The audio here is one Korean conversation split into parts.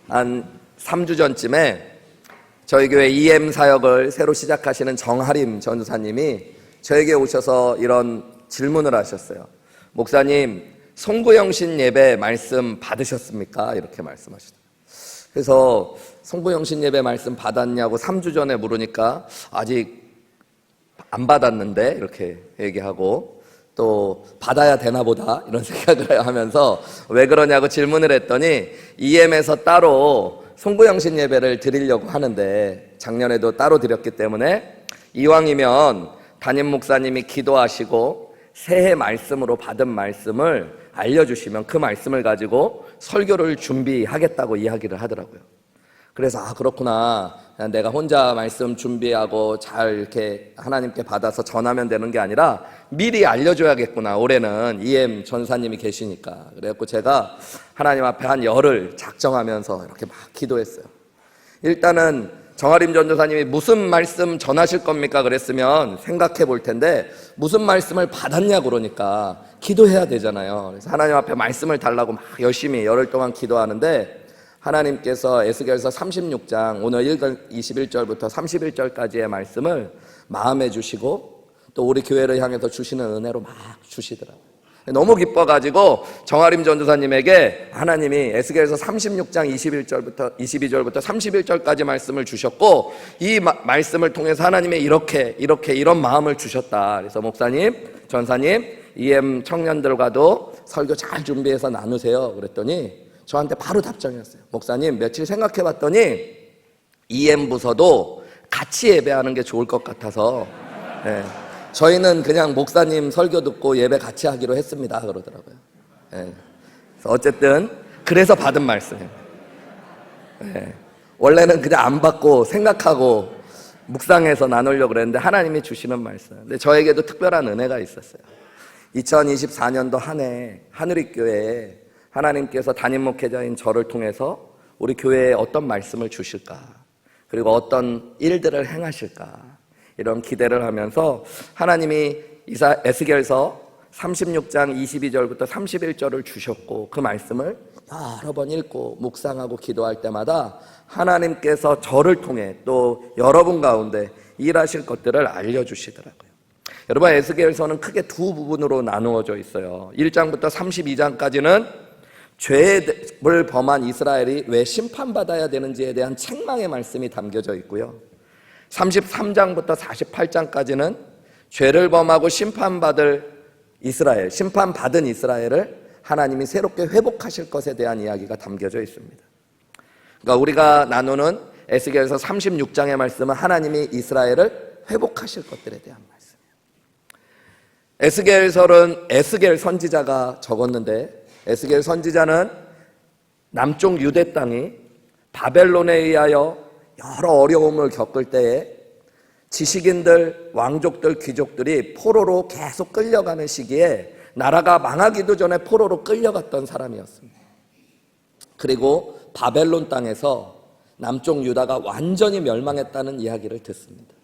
한 3주 전쯤에 저희 교회 EM 사역을 새로 시작하시는 정하림 전도사님이 저에게 오셔서 이런 질문을 하셨어요. 목사님, 송구영신 예배 말씀 받으셨습니까? 이렇게 말씀하시더라고요. 그래서 송구영신 예배 말씀 받았냐고 3주 전에 물으니까 아직 안 받았는데 이렇게 얘기하고, 또 받아야 되나 보다 이런 생각을 하면서 왜 그러냐고 질문을 했더니 EM에서 따로 송구영신 예배를 드리려고 하는데 작년에도 따로 드렸기 때문에 이왕이면 담임 목사님이 기도하시고 새해 말씀으로 받은 말씀을 알려주시면 그 말씀을 가지고 설교를 준비하겠다고 이야기를 하더라고요. 그래서 그렇구나, 내가 혼자 말씀 준비하고 잘 이렇게 하나님께 받아서 전하면 되는 게 아니라 미리 알려줘야겠구나, 올해는 EM 전사님이 계시니까. 그래갖고 제가 하나님 앞에 한 열흘 작정하면서 이렇게 막 기도했어요. 일단은 정하림 전도사님이 무슨 말씀 전하실 겁니까? 그랬으면 생각해 볼 텐데 무슨 말씀을 받았냐고 그러니까 기도해야 되잖아요. 그래서 하나님 앞에 말씀을 달라고 막 열심히 열흘 동안 기도하는데 하나님께서 에스겔서 36장 오늘 읽은 21절부터 31절까지의 말씀을 마음에 주시고 또 우리 교회를 향해서 주시는 은혜로 막 주시더라고요. 너무 기뻐가지고 정하림 전도사님에게 하나님이 에스겔서 36장 22절부터 31절까지 말씀을 주셨고 이 말씀을 통해서 하나님이 이런 마음을 주셨다. 그래서 목사님, 전사님, EM 청년들과도 설교 잘 준비해서 나누세요. 그랬더니 저한테 바로 답장이 왔어요. 목사님, 며칠 생각해 봤더니 EM 부서도 같이 예배하는 게 좋을 것 같아서 저희는 그냥 목사님 설교 듣고 예배 같이 하기로 했습니다. 그러더라고요. 그래서 어쨌든 그래서 받은 말씀이에요. 원래는 그냥 안 받고 생각하고 묵상해서 나누려고 그랬는데 하나님이 주시는 말씀. 근데 저에게도 특별한 은혜가 있었어요. 2024년도 한 해 하늘익교회에 하나님께서 담임 목회자인 저를 통해서 우리 교회에 어떤 말씀을 주실까, 그리고 어떤 일들을 행하실까, 이런 기대를 하면서 하나님이 에스겔서 36장 22절부터 31절을 주셨고 그 말씀을 여러 번 읽고 묵상하고 기도할 때마다 하나님께서 저를 통해 또 여러분 가운데 일하실 것들을 알려주시더라고요. 여러분, 에스겔서는 크게 두 부분으로 나누어져 있어요. 1장부터 32장까지는 죄를 범한 이스라엘이 왜 심판받아야 되는지에 대한 책망의 말씀이 담겨져 있고요. 33장부터 48장까지는 죄를 범하고 심판받은 이스라엘을 하나님이 새롭게 회복하실 것에 대한 이야기가 담겨져 있습니다. 그러니까 우리가 나누는 에스겔서 36장의 말씀은 하나님이 이스라엘을 회복하실 것들에 대한 말씀이에요. 에스겔서는 에스겔 선지자가 적었는데, 에스겔 선지자는 남쪽 유대 땅이 바벨론에 의하여 여러 어려움을 겪을 때에 지식인들, 왕족들, 귀족들이 포로로 계속 끌려가는 시기에 나라가 망하기도 전에 포로로 끌려갔던 사람이었습니다. 그리고 바벨론 땅에서 남쪽 유다가 완전히 멸망했다는 이야기를 듣습니다.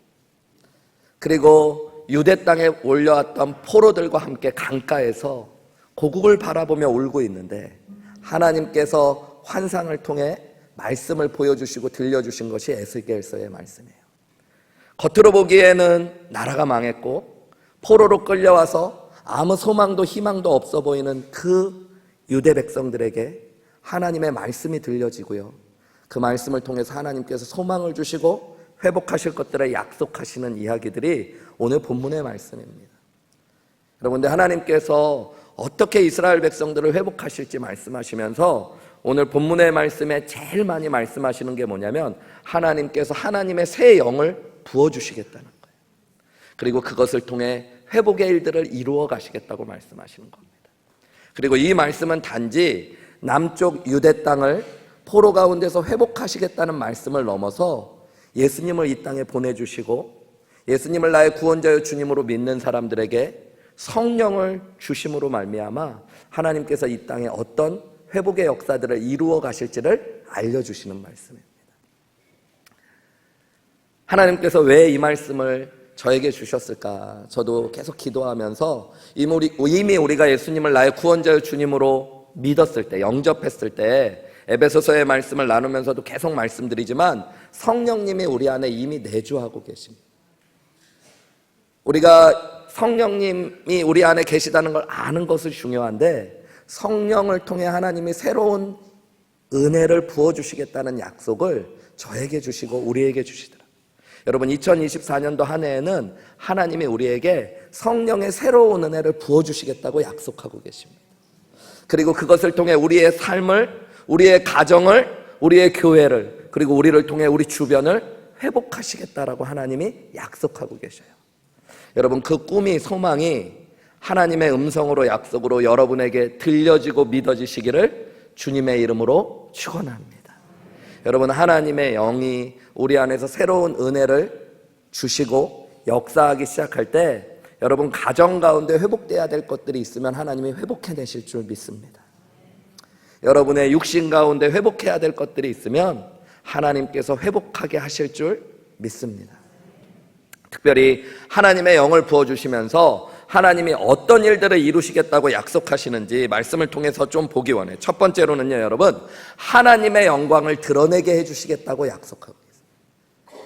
그리고 유대 땅에 올려왔던 포로들과 함께 강가에서 고국을 바라보며 울고 있는데 하나님께서 환상을 통해 말씀을 보여주시고 들려주신 것이 에스겔서의 말씀이에요. 겉으로 보기에는 나라가 망했고 포로로 끌려와서 아무 소망도 희망도 없어 보이는 그 유대 백성들에게 하나님의 말씀이 들려지고요. 그 말씀을 통해서 하나님께서 소망을 주시고 회복하실 것들을 약속하시는 이야기들이 오늘 본문의 말씀입니다. 여러분들, 하나님께서 어떻게 이스라엘 백성들을 회복하실지 말씀하시면서 오늘 본문의 말씀에 제일 많이 말씀하시는 게 뭐냐면 하나님께서 하나님의 새 영을 부어주시겠다는 거예요. 그리고 그것을 통해 회복의 일들을 이루어 가시겠다고 말씀하시는 겁니다. 그리고 이 말씀은 단지 남쪽 유대 땅을 포로 가운데서 회복하시겠다는 말씀을 넘어서 예수님을 이 땅에 보내주시고 예수님을 나의 구원자여 주님으로 믿는 사람들에게 성령을 주심으로 말미암아 하나님께서 이 땅에 어떤 회복의 역사들을 이루어 가실지를 알려주시는 말씀입니다. 하나님께서 왜 이 말씀을 저에게 주셨을까? 저도 계속 기도하면서 이미 우리가 예수님을 나의 구원자여 주님으로 믿었을 때, 영접했을 때 에베소서의 말씀을 나누면서도 계속 말씀드리지만 성령님이 우리 안에 이미 내주하고 계십니다. 우리가 성령님이 우리 안에 계시다는 걸 아는 것은 중요한데 성령을 통해 하나님이 새로운 은혜를 부어주시겠다는 약속을 저에게 주시고 우리에게 주시더라. 여러분 2024년도 한 해에는 하나님이 우리에게 성령의 새로운 은혜를 부어주시겠다고 약속하고 계십니다. 그리고 그것을 통해 우리의 삶을, 우리의 가정을, 우리의 교회를, 그리고 우리를 통해 우리 주변을 회복하시겠다라고 하나님이 약속하고 계셔요. 여러분 그 꿈이, 소망이 하나님의 음성으로, 약속으로 여러분에게 들려지고 믿어지시기를 주님의 이름으로 축원합니다. 여러분 하나님의 영이 우리 안에서 새로운 은혜를 주시고 역사하기 시작할 때 여러분 가정 가운데 회복돼야 될 것들이 있으면 하나님이 회복해내실 줄 믿습니다. 여러분의 육신 가운데 회복해야 될 것들이 있으면 하나님께서 회복하게 하실 줄 믿습니다. 특별히 하나님의 영을 부어주시면서 하나님이 어떤 일들을 이루시겠다고 약속하시는지 말씀을 통해서 좀 보기 원해요. 첫 번째로는요, 여러분 하나님의 영광을 드러내게 해주시겠다고 약속하고 있어요.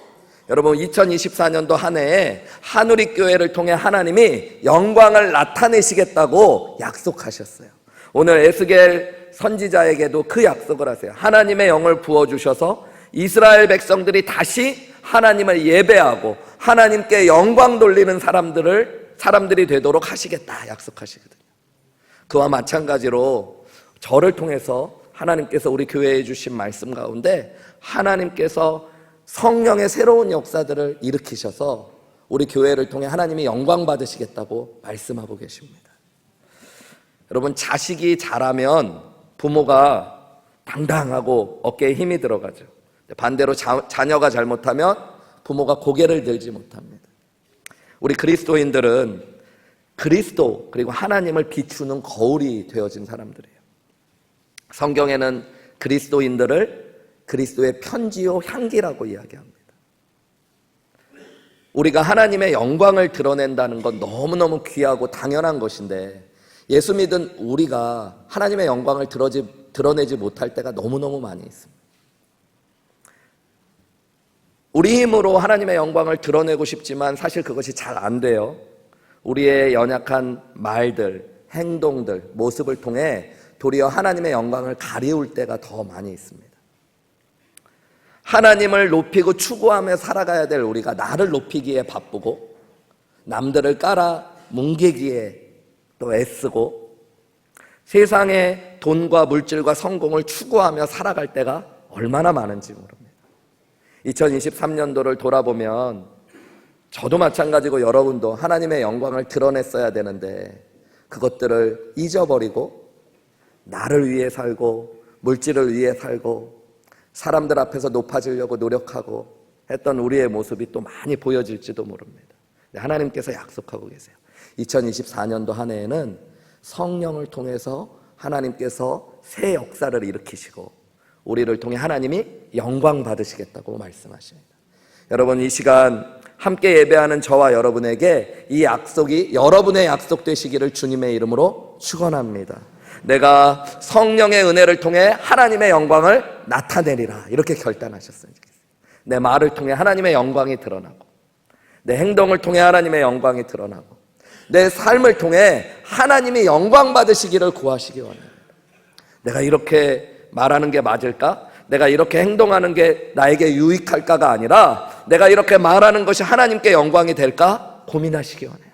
여러분 2024년도 한 해에 한우리교회를 통해 하나님이 영광을 나타내시겠다고 약속하셨어요. 오늘 에스겔 선지자에게도 그 약속을 하세요. 하나님의 영을 부어주셔서 이스라엘 백성들이 다시 하나님을 예배하고 하나님께 영광 돌리는 사람들이 되도록 하시겠다 약속하시거든요. 그와 마찬가지로 저를 통해서 하나님께서 우리 교회에 주신 말씀 가운데 하나님께서 성령의 새로운 역사들을 일으키셔서 우리 교회를 통해 하나님이 영광 받으시겠다고 말씀하고 계십니다. 여러분 자식이 자라면 부모가 당당하고 어깨에 힘이 들어가죠. 반대로 자녀가 잘못하면 부모가 고개를 들지 못합니다. 우리 그리스도인들은 그리스도 그리고 하나님을 비추는 거울이 되어진 사람들이에요. 성경에는 그리스도인들을 그리스도의 편지요 향기라고 이야기합니다. 우리가 하나님의 영광을 드러낸다는 건 너무너무 귀하고 당연한 것인데 예수 믿은 우리가 하나님의 영광을 드러내지 못할 때가 너무너무 많이 있습니다. 우리 힘으로 하나님의 영광을 드러내고 싶지만 사실 그것이 잘 안 돼요. 우리의 연약한 말들, 행동들, 모습을 통해 도리어 하나님의 영광을 가리울 때가 더 많이 있습니다. 하나님을 높이고 추구하며 살아가야 될 우리가 나를 높이기에 바쁘고 남들을 깔아 뭉개기에 또 애쓰고 세상의 돈과 물질과 성공을 추구하며 살아갈 때가 얼마나 많은지 모릅니다. 2023년도를 돌아보면 저도 마찬가지고 여러분도 하나님의 영광을 드러냈어야 되는데 그것들을 잊어버리고 나를 위해 살고 물질을 위해 살고 사람들 앞에서 높아지려고 노력하고 했던 우리의 모습이 또 많이 보여질지도 모릅니다. 하나님께서 약속하고 계세요. 2024년도 한 해에는 성령을 통해서 하나님께서 새 역사를 일으키시고 우리를 통해 하나님이 영광 받으시겠다고 말씀하십니다. 여러분 이 시간 함께 예배하는 저와 여러분에게 이 약속이 여러분의 약속 되시기를 주님의 이름으로 축원합니다. 내가 성령의 은혜를 통해 하나님의 영광을 나타내리라 이렇게 결단하셨어요. 내 말을 통해 하나님의 영광이 드러나고 내 행동을 통해 하나님의 영광이 드러나고 내 삶을 통해 하나님이 영광 받으시기를 구하시기 원합니다. 내가 이렇게 말하는 게 맞을까? 내가 이렇게 행동하는 게 나에게 유익할까가 아니라 내가 이렇게 말하는 것이 하나님께 영광이 될까? 고민하시기 원해요.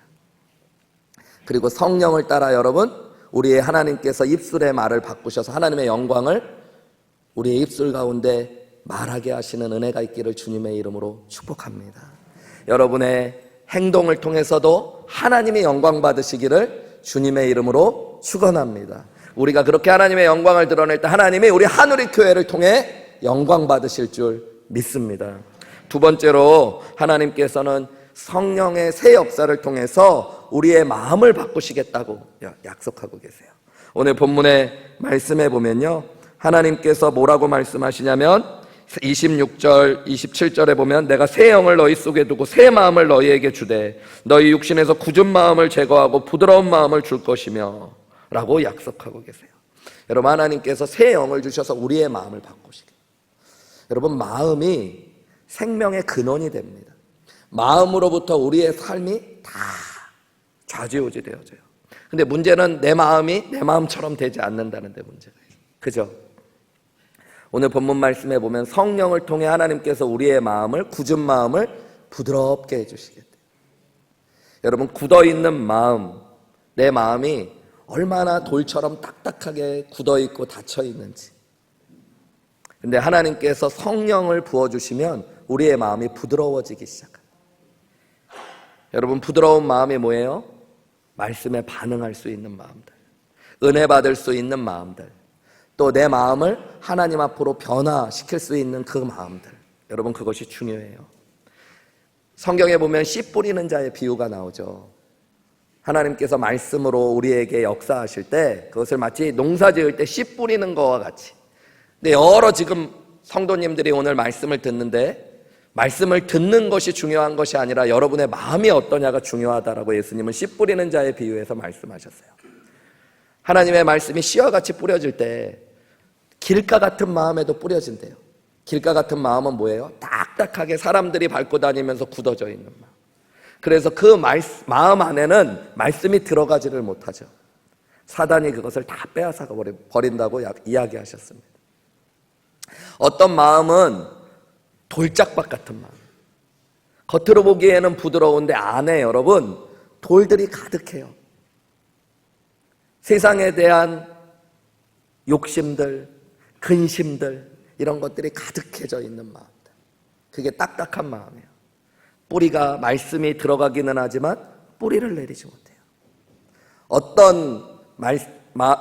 그리고 성령을 따라 여러분 우리의 하나님께서 입술의 말을 바꾸셔서 하나님의 영광을 우리의 입술 가운데 말하게 하시는 은혜가 있기를 주님의 이름으로 축복합니다. 여러분의 행동을 통해서도 하나님이 영광 받으시기를 주님의 이름으로 축원합니다. 우리가 그렇게 하나님의 영광을 드러낼 때 하나님이 우리 한우리 교회를 통해 영광 받으실 줄 믿습니다. 두 번째로 하나님께서는 성령의 새 역사를 통해서 우리의 마음을 바꾸시겠다고 약속하고 계세요. 오늘 본문의 말씀에 보면요 하나님께서 뭐라고 말씀하시냐면 26절 27절에 보면 내가 새 영을 너희 속에 두고 새 마음을 너희에게 주되 너희 육신에서 굳은 마음을 제거하고 부드러운 마음을 줄 것이며 라고 약속하고 계세요. 여러분, 하나님께서 새 영을 주셔서 우리의 마음을 바꾸시게. 여러분, 마음이 생명의 근원이 됩니다. 마음으로부터 우리의 삶이 다 좌지우지 되어져요. 근데 문제는 내 마음이 내 마음처럼 되지 않는다는 데 문제가 있어요. 그죠? 오늘 본문 말씀에 보면 성령을 통해 하나님께서 우리의 마음을, 굳은 마음을 부드럽게 해주시겠대요. 여러분, 굳어있는 마음, 내 마음이 얼마나 돌처럼 딱딱하게 굳어있고 닫혀있는지. 근데 하나님께서 성령을 부어주시면 우리의 마음이 부드러워지기 시작합니다. 여러분, 부드러운 마음이 뭐예요? 말씀에 반응할 수 있는 마음들, 은혜 받을 수 있는 마음들, 또 내 마음을 하나님 앞으로 변화시킬 수 있는 그 마음들. 여러분, 그것이 중요해요. 성경에 보면 씨 뿌리는 자의 비유가 나오죠. 하나님께서 말씀으로 우리에게 역사하실 때 그것을 마치 농사 지을 때 씨 뿌리는 것과 같이. 근데 여러 지금 성도님들이 오늘 말씀을 듣는데, 말씀을 듣는 것이 중요한 것이 아니라 여러분의 마음이 어떠냐가 중요하다라고 예수님은 씨 뿌리는 자의 비유에서 말씀하셨어요. 하나님의 말씀이 씨와 같이 뿌려질 때 길가 같은 마음에도 뿌려진대요. 길가 같은 마음은 뭐예요? 딱딱하게 사람들이 밟고 다니면서 굳어져 있는 마음. 그래서 그 마음 안에는 말씀이 들어가지를 못하죠. 사단이 그것을 다 빼앗아 버린다고 이야기하셨습니다. 어떤 마음은 돌짝밭 같은 마음, 겉으로 보기에는 부드러운데 안에 여러분 돌들이 가득해요. 세상에 대한 욕심들, 근심들, 이런 것들이 가득해져 있는 마음들, 그게 딱딱한 마음이에요. 뿌리가 말씀이 들어가기는 하지만 뿌리를 내리지 못해요. 어떤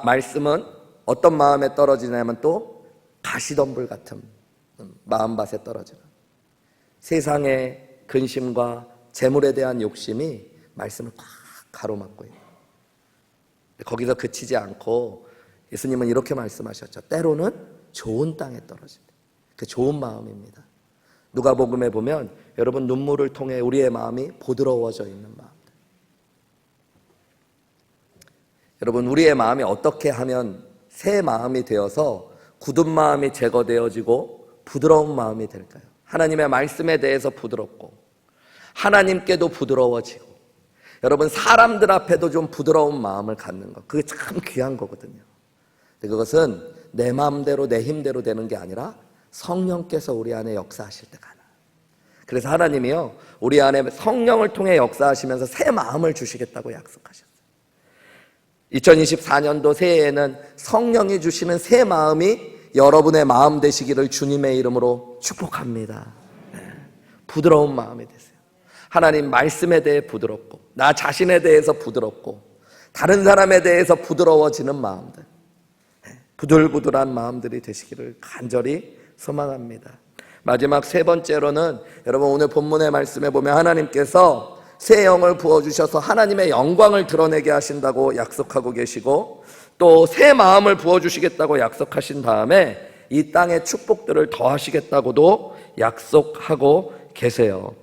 말씀은 어떤 마음에 떨어지냐면 또 가시덤불 같은 마음밭에 떨어지는, 세상의 근심과 재물에 대한 욕심이 말씀을 꽉 가로막고 있는, 거기서 그치지 않고 예수님은 이렇게 말씀하셨죠. 때로는 좋은 땅에 떨어진다. 그 좋은 마음입니다. 누가복음에 보면 여러분, 눈물을 통해 우리의 마음이 부드러워져 있는 마음들. 여러분, 우리의 마음이 어떻게 하면 새 마음이 되어서 굳은 마음이 제거되어지고 부드러운 마음이 될까요? 하나님의 말씀에 대해서 부드럽고 하나님께도 부드러워지고, 여러분, 사람들 앞에도 좀 부드러운 마음을 갖는 것, 그게 참 귀한 거거든요. 그것은 내 마음대로 내 힘대로 되는 게 아니라 성령께서 우리 안에 역사하실 때 가능. 그래서 하나님이요, 우리 안에 성령을 통해 역사하시면서 새 마음을 주시겠다고 약속하셨어요. 2024년도 새해에는 성령이 주시는 새 마음이 여러분의 마음 되시기를 주님의 이름으로 축복합니다. 부드러운 마음이 되세요. 하나님 말씀에 대해 부드럽고, 나 자신에 대해서 부드럽고, 다른 사람에 대해서 부드러워지는 마음들, 부들부들한 마음들이 되시기를 간절히 소망합니다. 마지막 세 번째로는 여러분, 오늘 본문의 말씀에 보면 하나님께서 새 영을 부어주셔서 하나님의 영광을 드러내게 하신다고 약속하고 계시고, 또 새 마음을 부어주시겠다고 약속하신 다음에 이 땅의 축복들을 더하시겠다고도 약속하고 계세요.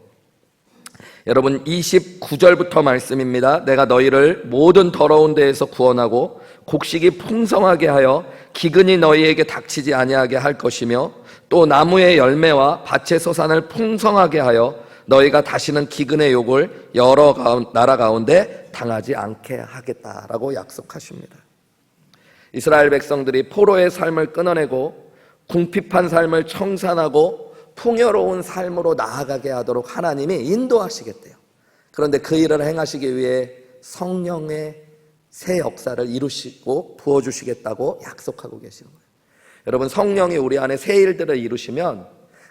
여러분, 29절부터 말씀입니다. 내가 너희를 모든 더러운 데에서 구원하고 곡식이 풍성하게 하여 기근이 너희에게 닥치지 아니하게 할 것이며, 또 나무의 열매와 밭의 소산을 풍성하게 하여 너희가 다시는 기근의 욕을 여러 나라 가운데 당하지 않게 하겠다라고 약속하십니다. 이스라엘 백성들이 포로의 삶을 끊어내고 궁핍한 삶을 청산하고 풍요로운 삶으로 나아가게 하도록 하나님이 인도하시겠대요. 그런데 그 일을 행하시기 위해 성령의 새 역사를 이루시고 부어주시겠다고 약속하고 계시는 거예요. 여러분, 성령이 우리 안에 새 일들을 이루시면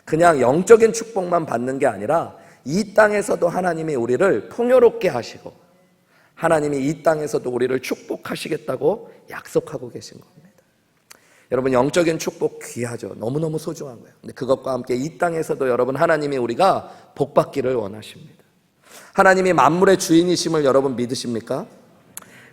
그냥 영적인 축복만 받는 게 아니라 이 땅에서도 하나님이 우리를 풍요롭게 하시고 하나님이 이 땅에서도 우리를 축복하시겠다고 약속하고 계신 겁니다. 여러분, 영적인 축복 귀하죠. 너무너무 소중한 거예요. 근데 그것과 함께 이 땅에서도 여러분, 하나님이 우리가 복받기를 원하십니다. 하나님이 만물의 주인이심을 여러분 믿으십니까?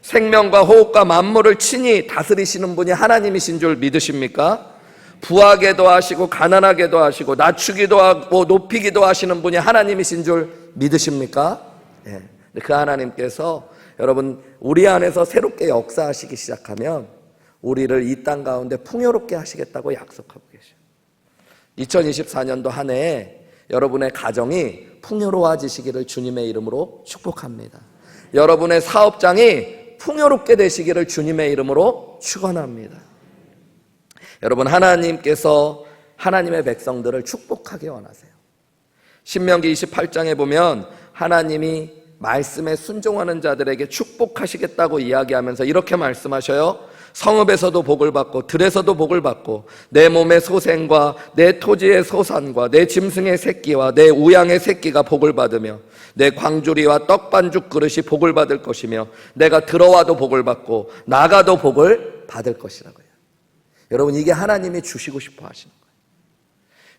생명과 호흡과 만물을 친히 다스리시는 분이 하나님이신 줄 믿으십니까? 부하게도 하시고 가난하게도 하시고 낮추기도 하고 높이기도 하시는 분이 하나님이신 줄 믿으십니까? 네. 그 하나님께서 여러분, 우리 안에서 새롭게 역사하시기 시작하면 우리를 이 땅 가운데 풍요롭게 하시겠다고 약속하고 계셔요. 2024년도 한 해에 여러분의 가정이 풍요로워지시기를 주님의 이름으로 축복합니다. 여러분의 사업장이 풍요롭게 되시기를 주님의 이름으로 축원합니다. 여러분, 하나님께서 하나님의 백성들을 축복하기 원하세요. 신명기 28장에 보면 하나님이 말씀에 순종하는 자들에게 축복하시겠다고 이야기하면서 이렇게 말씀하셔요. 성읍에서도 복을 받고 들에서도 복을 받고 내 몸의 소생과 내 토지의 소산과 내 짐승의 새끼와 내 우양의 새끼가 복을 받으며 내 광주리와 떡반죽 그릇이 복을 받을 것이며 내가 들어와도 복을 받고 나가도 복을 받을 것이라고요. 여러분, 이게 하나님이 주시고 싶어 하시는 거예요.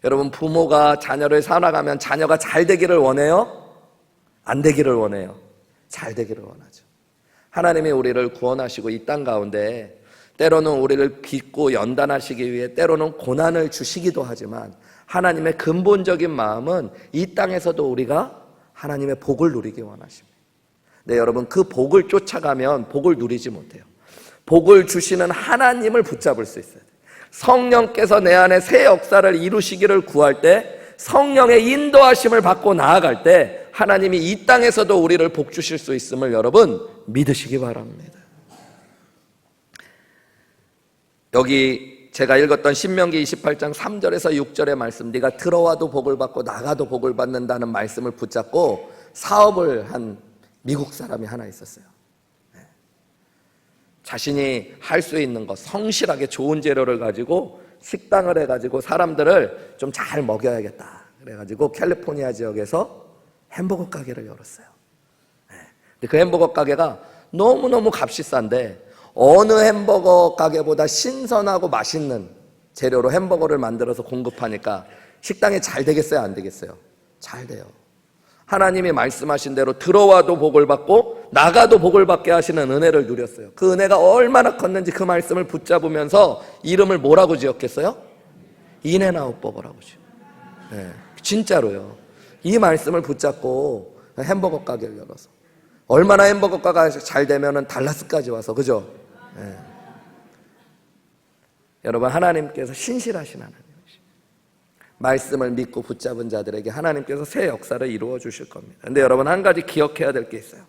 여러분, 부모가 자녀를 살아가면 자녀가 잘 되기를 원해요? 안 되기를 원해요? 잘 되기를 원하죠. 하나님이 우리를 구원하시고 이 땅 가운데 때로는 우리를 빚고 연단하시기 위해 때로는 고난을 주시기도 하지만 하나님의 근본적인 마음은 이 땅에서도 우리가 하나님의 복을 누리기 원하십니다. 네, 여러분, 그 복을 쫓아가면 복을 누리지 못해요. 복을 주시는 하나님을 붙잡을 수 있어요. 성령께서 내 안에 새 역사를 이루시기를 구할 때, 성령의 인도하심을 받고 나아갈 때 하나님이 이 땅에서도 우리를 복 주실 수 있음을 여러분 믿으시기 바랍니다. 여기 제가 읽었던 신명기 28장 3절에서 6절의 말씀, 네가 들어와도 복을 받고 나가도 복을 받는다는 말씀을 붙잡고 사업을 한 미국 사람이 하나 있었어요. 자신이 할 수 있는 것, 성실하게 좋은 재료를 가지고 식당을 해가지고 사람들을 좀 잘 먹여야겠다 그래가지고 캘리포니아 지역에서 햄버거 가게를 열었어요. 근데 그 햄버거 가게가 너무너무 값이 싼데 어느 햄버거 가게보다 신선하고 맛있는 재료로 햄버거를 만들어서 공급하니까 식당이 잘 되겠어요, 안 되겠어요? 잘 돼요. 하나님이 말씀하신 대로 들어와도 복을 받고 나가도 복을 받게 하시는 은혜를 누렸어요. 그 은혜가 얼마나 컸는지 그 말씀을 붙잡으면서 이름을 뭐라고 지었겠어요? 인앤아웃버거라고 지어요. 네, 진짜로요. 이 말씀을 붙잡고 햄버거 가게를 열어서 얼마나 햄버거 가게가 잘 되면은 달라스까지 와서, 그죠? 네. 여러분, 하나님께서 신실하신 하나님이십니다. 말씀을 믿고 붙잡은 자들에게 하나님께서 새 역사를 이루어 주실 겁니다. 근데 여러분, 한 가지 기억해야 될 게 있어요.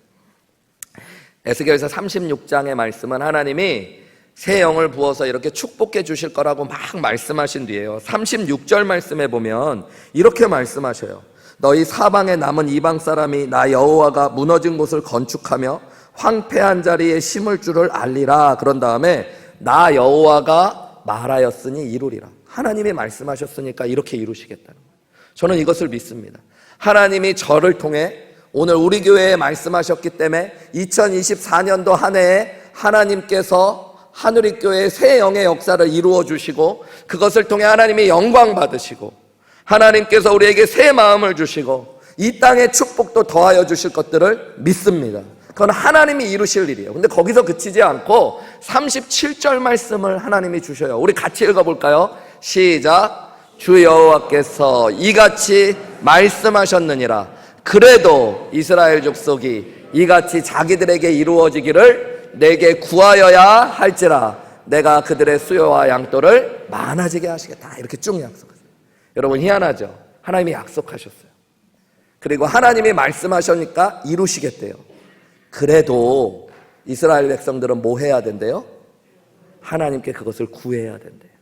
에스겔서 36장의 말씀은 하나님이 새 영을 부어서 이렇게 축복해 주실 거라고 막 말씀하신 뒤에요, 36절 말씀에 보면 이렇게 말씀하셔요. 너희 사방에 남은 이방 사람이 나 여호와가 무너진 곳을 건축하며 황폐한 자리에 심을 줄을 알리라. 그런 다음에 나 여호와가 말하였으니 이루리라. 하나님이 말씀하셨으니까 이렇게 이루시겠다는 거예요. 저는 이것을 믿습니다. 하나님이 저를 통해 오늘 우리 교회에 말씀하셨기 때문에 2024년도 한 해에 하나님께서 하누리교회의 새 영의 역사를 이루어 주시고 그것을 통해 하나님이 영광 받으시고 하나님께서 우리에게 새 마음을 주시고 이 땅의 축복도 더하여 주실 것들을 믿습니다. 그건 하나님이 이루실 일이에요. 근데 거기서 그치지 않고 37절 말씀을 하나님이 주셔요. 우리 같이 읽어볼까요? 시작. 주 여호와께서 이같이 말씀하셨느니라. 그래도 이스라엘 족속이 이같이 자기들에게 이루어지기를 내게 구하여야 할지라 내가 그들의 수요와 양도를 많아지게 하시겠다. 이렇게 쭉 약속하세요. 여러분, 희한하죠? 하나님이 약속하셨어요. 그리고 하나님이 말씀하셨으니까 이루시겠대요. 그래도 이스라엘 백성들은 뭐 해야 된대요? 하나님께 그것을 구해야 된대요.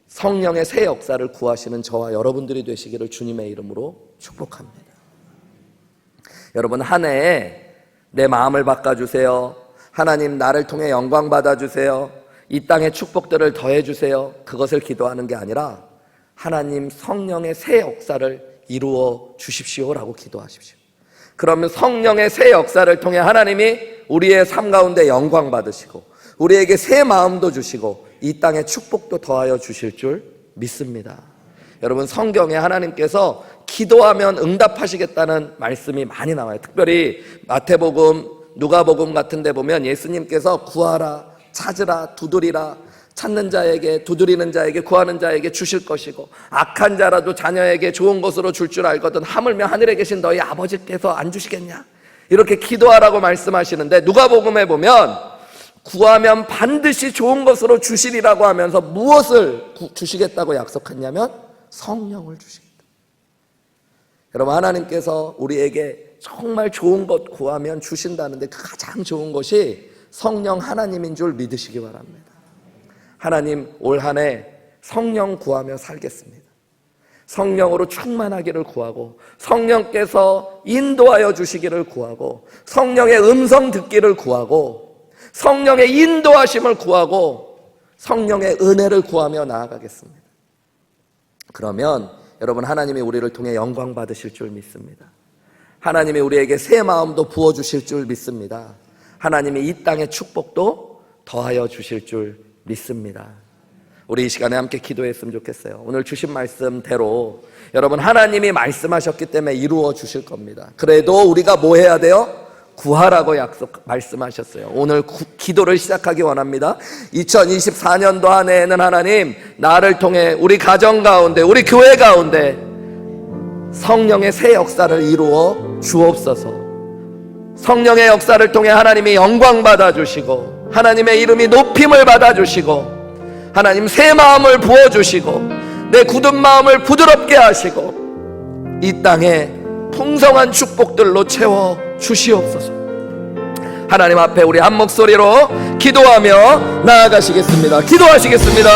성령의 새 역사를 구하시는 저와 여러분들이 되시기를 주님의 이름으로 축복합니다. 여러분, 한 해에 내 마음을 바꿔주세요. 하나님, 나를 통해 영광 받아주세요. 이 땅의 축복들을 더해주세요. 그것을 기도하는 게 아니라 하나님 성령의 새 역사를 이루어 주십시오라고 기도하십시오. 그러면 성령의 새 역사를 통해 하나님이 우리의 삶 가운데 영광 받으시고 우리에게 새 마음도 주시고 이 땅에 축복도 더하여 주실 줄 믿습니다. 여러분, 성경에 하나님께서 기도하면 응답하시겠다는 말씀이 많이 나와요. 특별히 마태복음, 누가복음 같은 데 보면 예수님께서 구하라, 찾으라, 두드리라, 찾는 자에게, 두드리는 자에게, 구하는 자에게 주실 것이고 악한 자라도 자녀에게 좋은 것으로 줄 줄 알거든 하물며 하늘에 계신 너희 아버지께서 안 주시겠냐? 이렇게 기도하라고 말씀하시는데 누가복음에 보면 구하면 반드시 좋은 것으로 주시리라고 하면서 무엇을 주시겠다고 약속했냐면 성령을 주시겠다. 여러분, 하나님께서 우리에게 정말 좋은 것 구하면 주신다는데 그 가장 좋은 것이 성령 하나님인 줄 믿으시기 바랍니다. 하나님, 올 한 해 성령 구하며 살겠습니다. 성령으로 충만하기를 구하고, 성령께서 인도하여 주시기를 구하고, 성령의 음성 듣기를 구하고, 성령의 인도하심을 구하고, 성령의 은혜를 구하며 나아가겠습니다. 그러면 여러분, 하나님이 우리를 통해 영광 받으실 줄 믿습니다. 하나님이 우리에게 새 마음도 부어주실 줄 믿습니다. 하나님이 이 땅의 축복도 더하여 주실 줄 믿습니다. 우리 이 시간에 함께 기도했으면 좋겠어요. 오늘 주신 말씀대로 여러분, 하나님이 말씀하셨기 때문에 이루어 주실 겁니다. 그래도 우리가 뭐 해야 돼요? 구하라고 말씀하셨어요. 오늘 기도를 시작하기 원합니다. 2024년도 한 해에는 하나님, 나를 통해 우리 가정 가운데, 우리 교회 가운데 성령의 새 역사를 이루어 주옵소서. 성령의 역사를 통해 하나님이 영광 받아주시고, 하나님의 이름이 높임을 받아주시고, 하나님 새 마음을 부어주시고, 내 굳은 마음을 부드럽게 하시고, 이 땅에 풍성한 축복들로 채워 주시옵소서. 하나님 앞에 우리 한 목소리로 기도하며 나아가시겠습니다. 기도하시겠습니다.